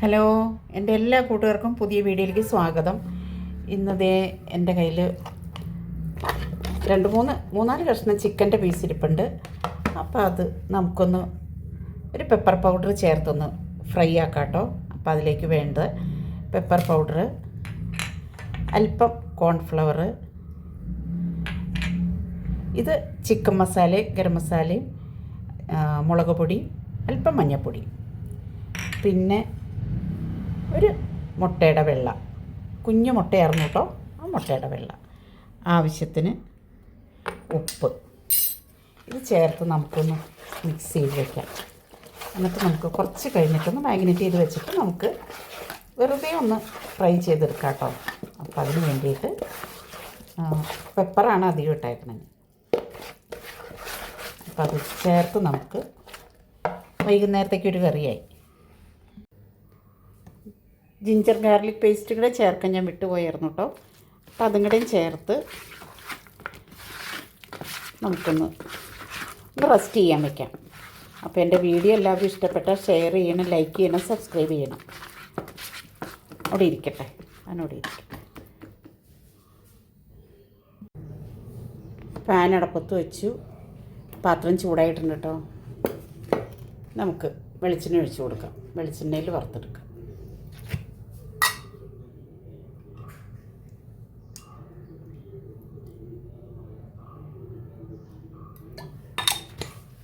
Hello, എൻ്റെ എല്ലാ കൂട്ടുകാർക്കും പുതിയ വീഡിയോയിലേക്ക് സ്വാഗതം. ഇന്നതേ എൻ്റെ കയ്യിൽ മൂന്നാല് കഷ്ണം ചിക്കൻ്റെ പീസ് ഇരിപ്പുണ്ട്. അപ്പോൾ അത് നമുക്കൊന്ന് ഒരു പെപ്പർ പൗഡർ ചേർത്തൊന്ന് ഫ്രൈ ആക്കാം കേട്ടോ. അപ്പോൾ അതിലേക്ക് വേണ്ടത് പെപ്പർ പൗഡർ, അല്പം കോൺഫ്ലവർ, ഇത് ചിക്കൻ മസാല, ഗരം മസാലയും മുളക് പൊടി, അല്പം മഞ്ഞൾപ്പൊടി, പിന്നെ ഒരു മുട്ടയുടെ വെള്ള, കുഞ്ഞു മുട്ടയായിരുന്നു കേട്ടോ. ആ മുട്ടയുടെ വെള്ള, ആവശ്യത്തിന് ഉപ്പ്, ഇത് ചേർത്ത് നമുക്കൊന്ന് മിക്സ് ചെയ്ത് വയ്ക്കാം. എന്നിട്ട് നമുക്ക് കുറച്ച് കഴിഞ്ഞിട്ടൊന്ന് മാഗ്നേറ്റ് ചെയ്ത് വെച്ചിട്ട് നമുക്ക് വെറുതെ ഒന്ന് ഫ്രൈ ചെയ്തെടുക്കാം കേട്ടോ. അപ്പോൾ അതിന് വേണ്ടിയിട്ട് പെപ്പറാണ് അധികം ഇട്ടേക്കണത്. അപ്പോൾ അത് ചേർത്ത് നമുക്ക് വൈകുന്നേരത്തേക്കൊരു കറിയായി. ജിഞ്ചർ ഗാർലിക് പേസ്റ്റ് കൂടെ ചേർക്കാൻ ഞാൻ വിട്ടുപോയായിരുന്നു കേട്ടോ. അപ്പോൾ അതും കൂടെയും ചേർത്ത് നമുക്കൊന്ന് റെസ്റ്റ് ചെയ്യാൻ വയ്ക്കാം. അപ്പോൾ എൻ്റെ വീഡിയോ എല്ലാവരും ഇഷ്ടപ്പെട്ടാൽ ഷെയർ ചെയ്യണം, ലൈക്ക് ചെയ്യണം, സബ്സ്ക്രൈബ് ചെയ്യണം. അവിടെ ഇരിക്കട്ടെ, അതിനോടെ ഇരിക്കട്ടെ. പാൻ അടപ്പത്ത് വെച്ചു, പാത്രം ചൂടായിട്ടുണ്ട് കേട്ടോ. നമുക്ക് വെളിച്ചെണ്ണ ഒഴിച്ച് കൊടുക്കാം. വെളിച്ചെണ്ണയിൽ വറുത്തെടുക്കാം.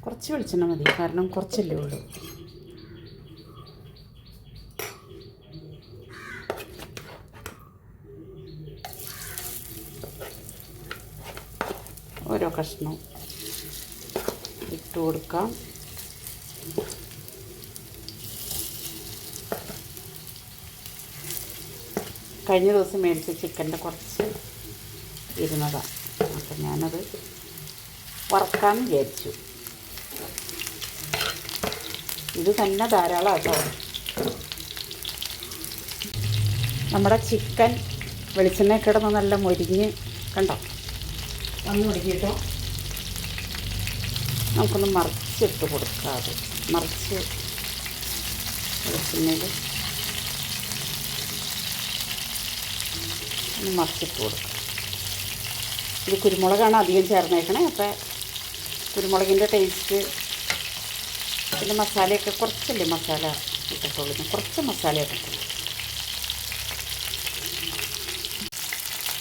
കുറച്ച് വെളിച്ചെണ്ണ മതി, കാരണം കുറച്ചല്ലേ ഉള്ളൂ. ഓരോ കഷ്ണവും ഇട്ട് കൊടുക്കാം. കഴിഞ്ഞ ദിവസം മേടിച്ച ചിക്കൻ്റെ കുറച്ച് ഇരുന്നതാണ്. അപ്പം ഞാനത് വറുക്കാമെന്ന് വിചാരിച്ചു. ഇത് തന്നെ ധാരാളം കേട്ടോ. നമ്മുടെ ചിക്കൻ വെളിച്ചെണ്ണ കിടന്ന് നല്ല മൊരിഞ്ഞ് കണ്ടോ വന്ന് തുടങ്ങിയിട്ടോ. നമുക്കൊന്ന് മറിച്ചിട്ട് കൊടുക്കാതെ മറിച്ച് വെളിച്ചെണ്ണയിൽ ഒന്ന് മറിച്ചിട്ട് കൊടുക്കാം. ഇത് കുരുമുളകാണ് അധികം ചേർന്നേക്കണേ. അപ്പോൾ കുരുമുളകിൻ്റെ ടേസ്റ്റ്, പിന്നെ മസാലയൊക്കെ കുറച്ചല്ലേ മസാല ഇട്ടിട്ടുള്ളൂ, കുറച്ച് മസാല ഇട്ടിട്ടുള്ളൂ.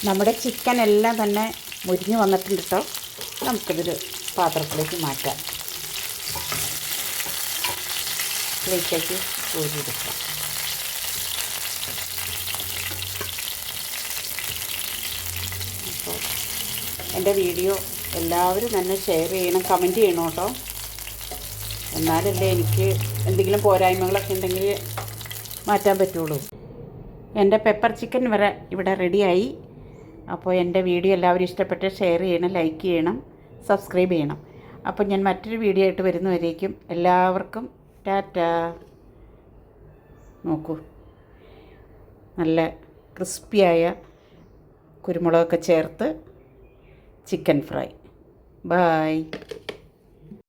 നമ്മുടെ ചിക്കൻ എല്ലാം തന്നെ മുരിഞ്ഞ് വന്നിട്ടുണ്ട് കേട്ടോ. നമുക്കിതൊരു പാത്രത്തിലേക്ക് മാറ്റാം. പ്ലേറ്റിലേക്ക് കോരിയെടുക്കാം. അപ്പോൾ എൻ്റെ വീഡിയോ എല്ലാവരും തന്നെ ഷെയർ ചെയ്യണം, കമൻറ്റ് ചെയ്യണം കേട്ടോ. എന്നാലല്ലേ എനിക്ക് എന്തെങ്കിലും പോരായ്മകളൊക്കെ ഉണ്ടെങ്കിൽ മാറ്റാൻ പറ്റുള്ളൂ. എൻ്റെ പെപ്പർ ചിക്കൻ വരെ ഇവിടെ റെഡിയായി. അപ്പോൾ എൻ്റെ വീഡിയോ എല്ലാവരും ഇഷ്ടപ്പെട്ട് ഷെയർ ചെയ്യണം, ലൈക്ക് ചെയ്യണം, സബ്സ്ക്രൈബ് ചെയ്യണം. അപ്പോൾ ഞാൻ മറ്റൊരു വീഡിയോ ആയിട്ട് വരുന്നവരേക്കും എല്ലാവർക്കും ടാറ്റാ. നോക്കൂ, നല്ല ക്രിസ്പിയായ കുരുമുളകൊക്കെ ചേർത്ത് ചിക്കൻ ഫ്രൈ. ബായ്.